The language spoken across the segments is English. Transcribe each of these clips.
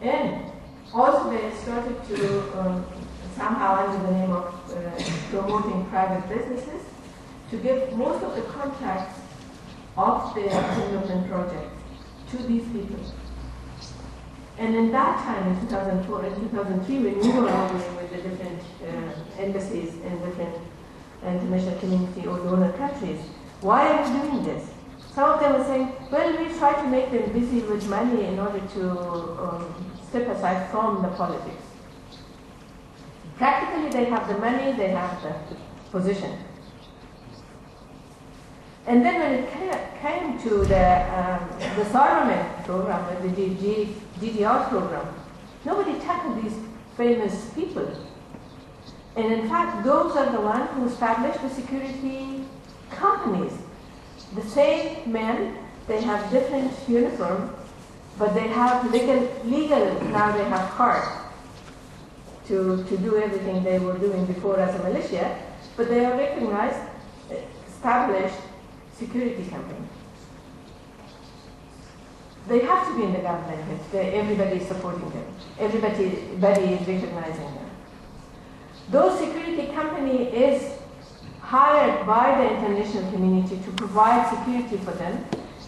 And also they started to, somehow under the name of promoting private businesses, to give most of the contracts of the development project to these people. And in that time, in 2004 and 2003, when we were arguing with the different embassies in different international community or donor countries, why are we doing this? Some of them were saying, well, we try to make them busy with money in order to step aside from the politics. Practically, they have the money, they have the position. And then when it came to the disarmament program, the DDR program, nobody tackled these famous people. And in fact, those are the ones who established the security companies. The same men, they have different uniform, but they have legal now they have cards to do everything they were doing before as a militia, but they are recognized, established security company. They have to be in the government. Everybody is supporting them. Everybody is recognizing them. Those security company is hired by the international community to provide security for them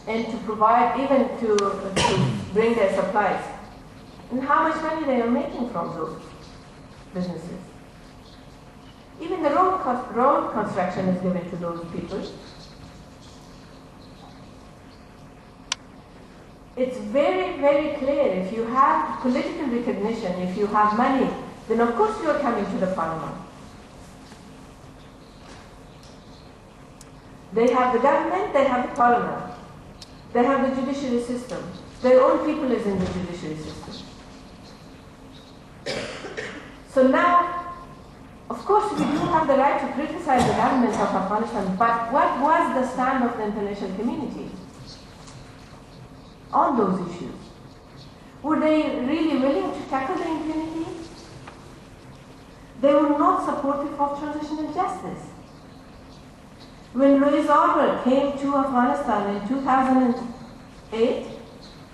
and to provide even to bring their supplies. And how much money they are making from those businesses. Even the road construction is given to those people. It's very, very clear. If you have political recognition, if you have money, then of course you are coming to the parliament. They have the government, they have the parliament. They have the judiciary system. Their own people is in the judiciary system. So now, of course, we do have the right to criticize the government of Afghanistan, but what was the stand of the international community on those issues? Were they really willing to tackle the impunity? They were not supportive of transitional justice. When Louis Arbor came to Afghanistan in 2008,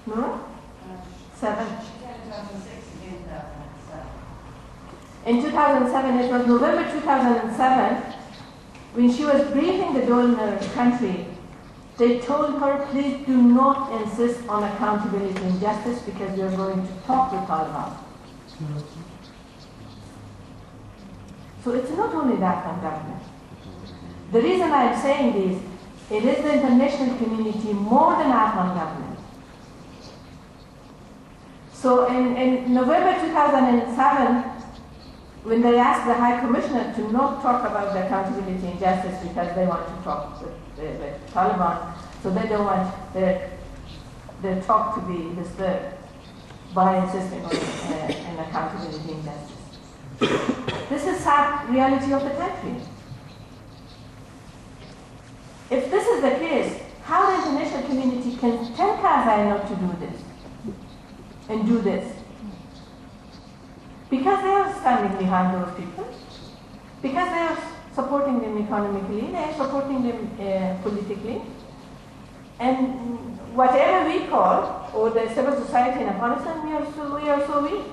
no? 7. In 2007, it was November 2007, when she was briefing the donor country, they told her, please do not insist on accountability and justice because we are going to talk with Taliban. So it's not only the Afghan government. The reason I'm saying this, it is the international community more than Afghan government. So in November 2007, when they asked the High Commissioner to not talk about the accountability and justice because they want to talk with the Taliban, so they don't want their talk to be disturbed by insisting on an accountability and justice. This is sad reality of the country. If this is the case, how the international community can tell Karzai not to do this and do this? Because they are standing behind those people, because they are supporting them economically, they are supporting them politically, and whatever we call, or the civil society in Afghanistan, we are so weak.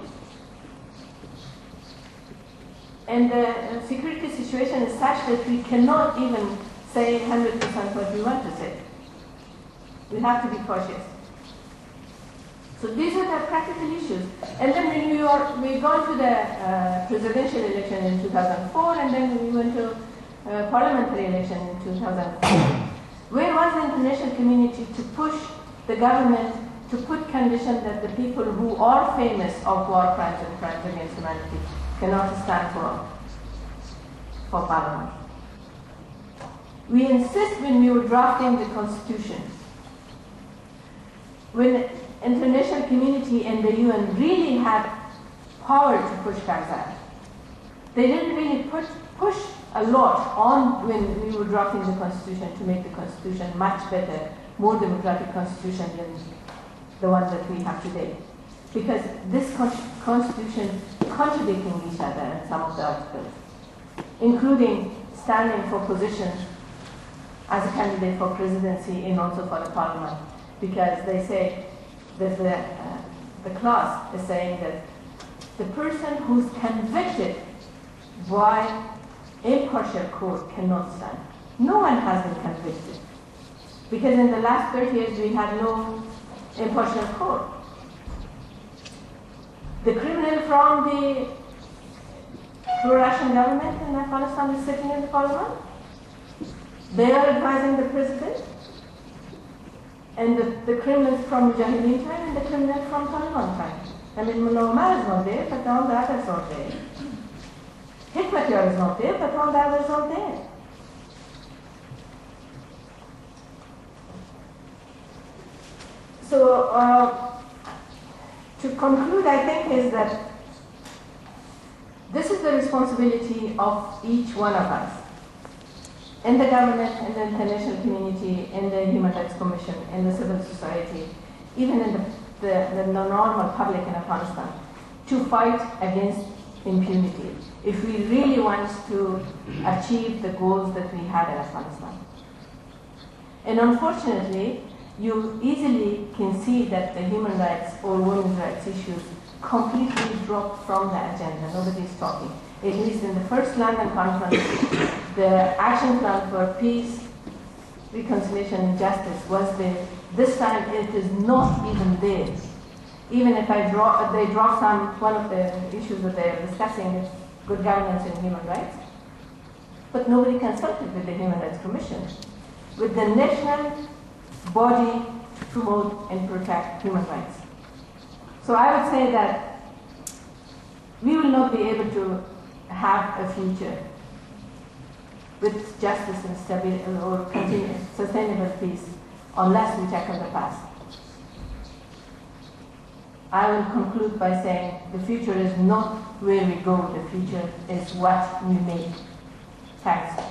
And the security situation is such that we cannot even say 100% what we want to say. We have to be cautious. So these are the practical issues. And then when we gone to the presidential election in 2004, and then we went to parliamentary election in 2004. Where was the international community to push the government to put condition that the people who are famous of war crimes and crimes against humanity cannot stand for parliament? We insist when we were drafting the constitution, when international community and the UN really had power to push Karzai. They didn't really push a lot on when we were drafting the constitution to make the constitution much better, more democratic constitution than the one that we have today. Because this constitution contradicting each other in some of the articles, including standing for positions as a candidate for presidency and also for the parliament, because they say that the the clause is saying that the person who's convicted by impartial court cannot stand. No one has been convicted, because in the last 30 years we had no impartial court. The criminal from the pro-Russian government in Afghanistan is sitting in the parliament. They are advising the president, and the criminals from Mujahideen time and the criminals from Taliban time. I mean, Nobel is not there, but all the others are there. Hikmatyar is not there, but all the others are there. So, to conclude, I think is that this is the responsibility of each one of us, in the government, in the international community, in the Human Rights Commission, in the civil society, even in the normal public in Afghanistan, to fight against impunity if we really want to achieve the goals that we had in Afghanistan. And unfortunately, you easily can see that the human rights or women's rights issues completely dropped from the agenda. Nobody's talking. At least in the first London conference, the action plan for peace, reconciliation and justice was there. This time it is not even there. Even if they draw one of the issues that they are discussing is good governance and human rights. But nobody consulted with the Human Rights Commission, with the national body to promote and protect human rights. So I would say that we will not be able to have a future with justice and stability or continuous sustainable peace unless we tackle the past. I will conclude by saying the future is not where we go, the future is what we make. Thanks.